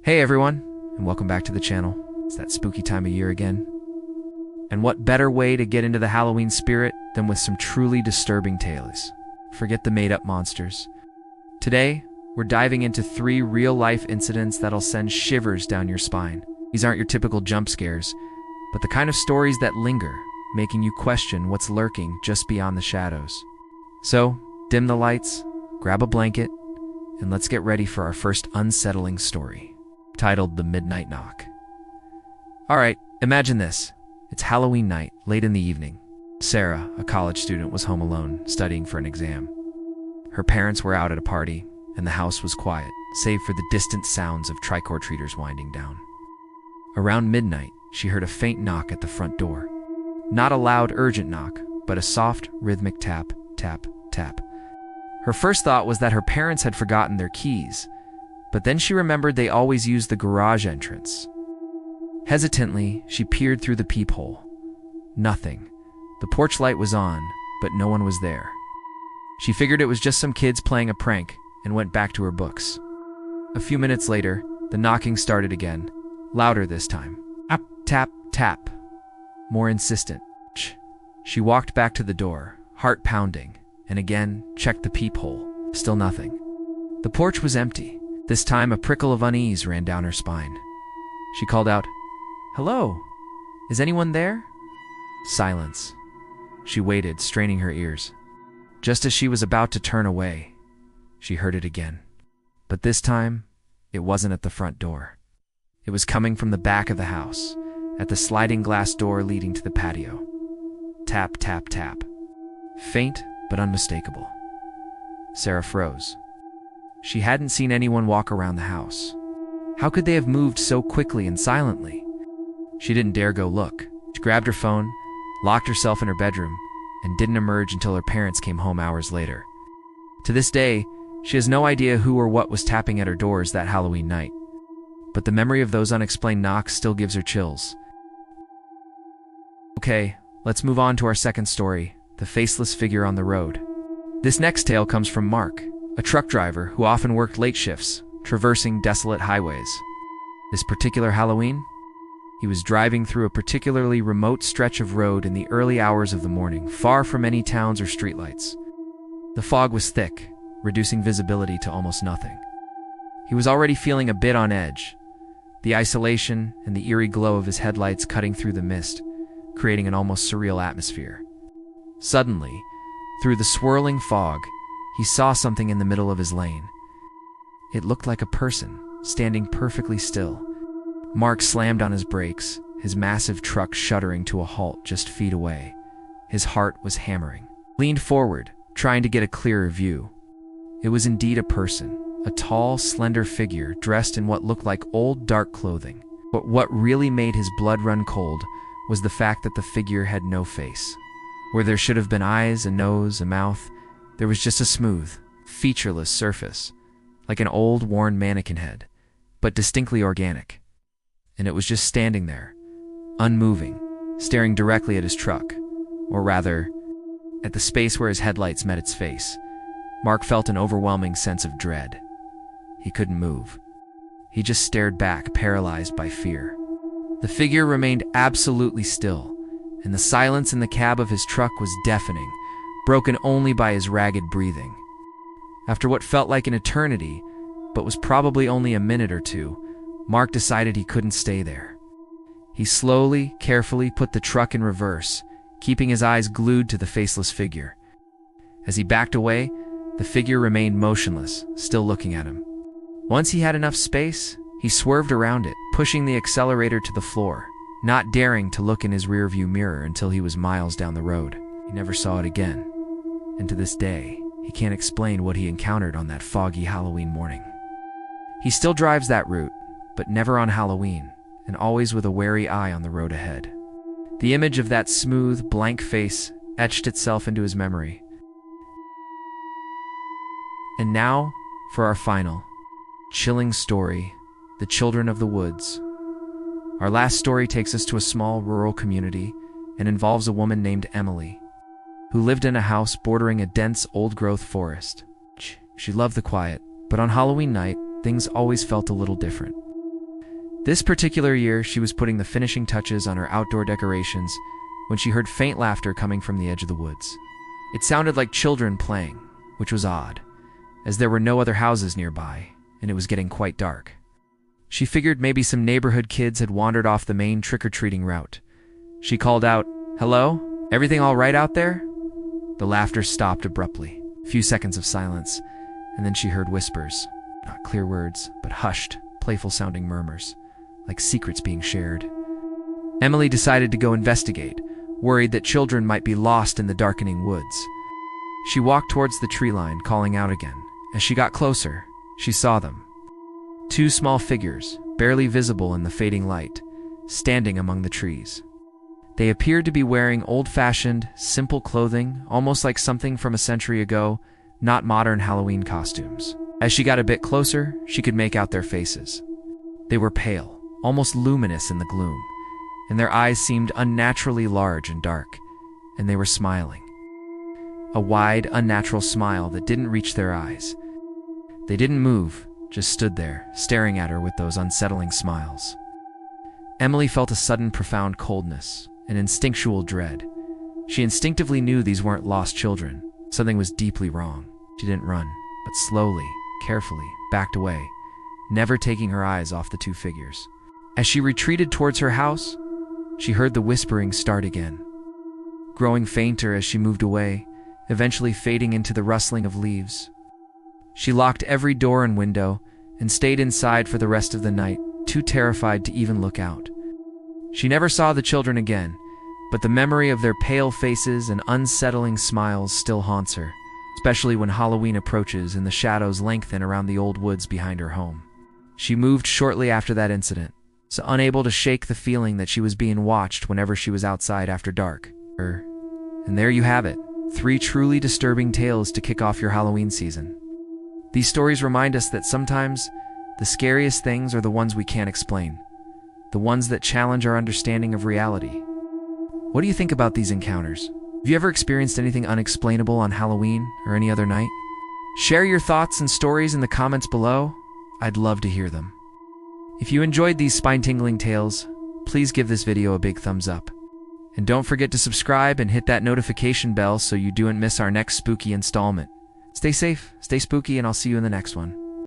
Hey everyone, and welcome back to the channel. It's that spooky time of year again. And what better way to get into the Halloween spirit than with some truly disturbing tales? Forget the made-up monsters. Today, we're diving into 3 real-life incidents that'll send shivers down your spine. These aren't your typical jump scares, but the kind of stories that linger, making you question what's lurking just beyond the shadows. So, dim the lights, grab a blanket, and let's get ready for our first unsettling story, titled The Midnight Knock. Alright, imagine this. It's Halloween night, late in the evening. Sarah, a college student, was home alone, studying for an exam. Her parents were out at a party, and the house was quiet, save for the distant sounds of trick-or-treaters winding down. Around midnight, she heard a faint knock at the front door. Not a loud, urgent knock, but a soft, rhythmic tap, tap, tap. Her first thought was that her parents had forgotten their keys, but then she remembered they always used the garage entrance. Hesitantly, she peered through the peephole. Nothing. The porch light was on, but no one was there. She figured it was just some kids playing a prank and went back to her books. A few minutes later, the knocking started again, louder this time. Tap, tap, tap. More insistent. She walked back to the door, heart pounding, and again checked the peephole. Still nothing. The porch was empty. This time, a prickle of unease ran down her spine. She called out, "Hello? Is anyone there?" Silence. She waited, straining her ears. Just as she was about to turn away, she heard it again. But this time, it wasn't at the front door. It was coming from the back of the house, at the sliding glass door leading to the patio. Tap, tap, tap. Faint, but unmistakable. Sarah froze. She hadn't seen anyone walk around the house. How could they have moved so quickly and silently? She didn't dare go look. She grabbed her phone, locked herself in her bedroom, and didn't emerge until her parents came home hours later. To this day, she has no idea who or what was tapping at her doors that Halloween night. But the memory of those unexplained knocks still gives her chills. Okay, let's move on to our second story, the faceless figure on the road. This next tale comes from Mark, a truck driver who often worked late shifts, traversing desolate highways. This particular Halloween, he was driving through a particularly remote stretch of road in the early hours of the morning, far from any towns or streetlights. The fog was thick, reducing visibility to almost nothing. He was already feeling a bit on edge, the isolation and the eerie glow of his headlights cutting through the mist, creating an almost surreal atmosphere. Suddenly, through the swirling fog, he saw something in the middle of his lane. It looked like a person, standing perfectly still. Mark slammed on his brakes, his massive truck shuddering to a halt just feet away. His heart was hammering. Leaned forward, trying to get a clearer view. It was indeed a person, a tall, slender figure dressed in what looked like old, dark clothing. But what really made his blood run cold was the fact that the figure had no face. Where there should have been eyes, a nose, a mouth, there was just a smooth, featureless surface, like an old, worn mannequin head, but distinctly organic. And it was just standing there, unmoving, staring directly at his truck, or rather, at the space where his headlights met its face. Mark felt an overwhelming sense of dread. He couldn't move. He just stared back, paralyzed by fear. The figure remained absolutely still, and the silence in the cab of his truck was deafening, broken only by his ragged breathing. After what felt like an eternity, but was probably only a minute or two, Mark decided he couldn't stay there. He slowly, carefully put the truck in reverse, keeping his eyes glued to the faceless figure. As he backed away, the figure remained motionless, still looking at him. Once he had enough space, he swerved around it, pushing the accelerator to the floor, not daring to look in his rearview mirror until he was miles down the road. He never saw it again, and to this day, he can't explain what he encountered on that foggy Halloween morning. He still drives that route, but never on Halloween, and always with a wary eye on the road ahead. The image of that smooth, blank face etched itself into his memory. And now, for our final, chilling story, The Children of the Woods. Our last story takes us to a small rural community and involves a woman named Emily, who lived in a house bordering a dense old-growth forest. She loved the quiet, but on Halloween night, things always felt a little different. This particular year, she was putting the finishing touches on her outdoor decorations when she heard faint laughter coming from the edge of the woods. It sounded like children playing, which was odd, as there were no other houses nearby, and it was getting quite dark. She figured maybe some neighborhood kids had wandered off the main trick-or-treating route. She called out, "Hello? Everything all right out there?" The laughter stopped abruptly. A few seconds of silence, and then she heard whispers. Not clear words, but hushed, playful-sounding murmurs, like secrets being shared. Emily decided to go investigate, worried that children might be lost in the darkening woods. She walked towards the tree line, calling out again. As she got closer, she saw them. Two small figures, barely visible in the fading light, standing among the trees. They appeared to be wearing old-fashioned, simple clothing, almost like something from a century ago, not modern Halloween costumes. As she got a bit closer, she could make out their faces. They were pale, almost luminous in the gloom, and their eyes seemed unnaturally large and dark, and they were smiling. A wide, unnatural smile that didn't reach their eyes. They didn't move, just stood there, staring at her with those unsettling smiles. Emily felt a sudden profound coldness, an instinctual dread. She instinctively knew these weren't lost children. Something was deeply wrong. She didn't run, but slowly, carefully, backed away, never taking her eyes off the two figures. As she retreated towards her house, she heard the whispering start again, growing fainter as she moved away, eventually fading into the rustling of leaves. She locked every door and window and stayed inside for the rest of the night, too terrified to even look out. She never saw the children again, but the memory of their pale faces and unsettling smiles still haunts her, especially when Halloween approaches and the shadows lengthen around the old woods behind her home. She moved shortly after that incident, so unable to shake the feeling that she was being watched whenever she was outside after dark. And there you have it, 3 truly disturbing tales to kick off your Halloween season. These stories remind us that sometimes the scariest things are the ones we can't explain, the ones that challenge our understanding of reality. What do you think about these encounters? Have you ever experienced anything unexplainable on Halloween or any other night? Share your thoughts and stories in the comments below. I'd love to hear them. If you enjoyed these spine-tingling tales, please give this video a big thumbs up. And don't forget to subscribe and hit that notification bell so you don't miss our next spooky installment. Stay safe, stay spooky, and I'll see you in the next one.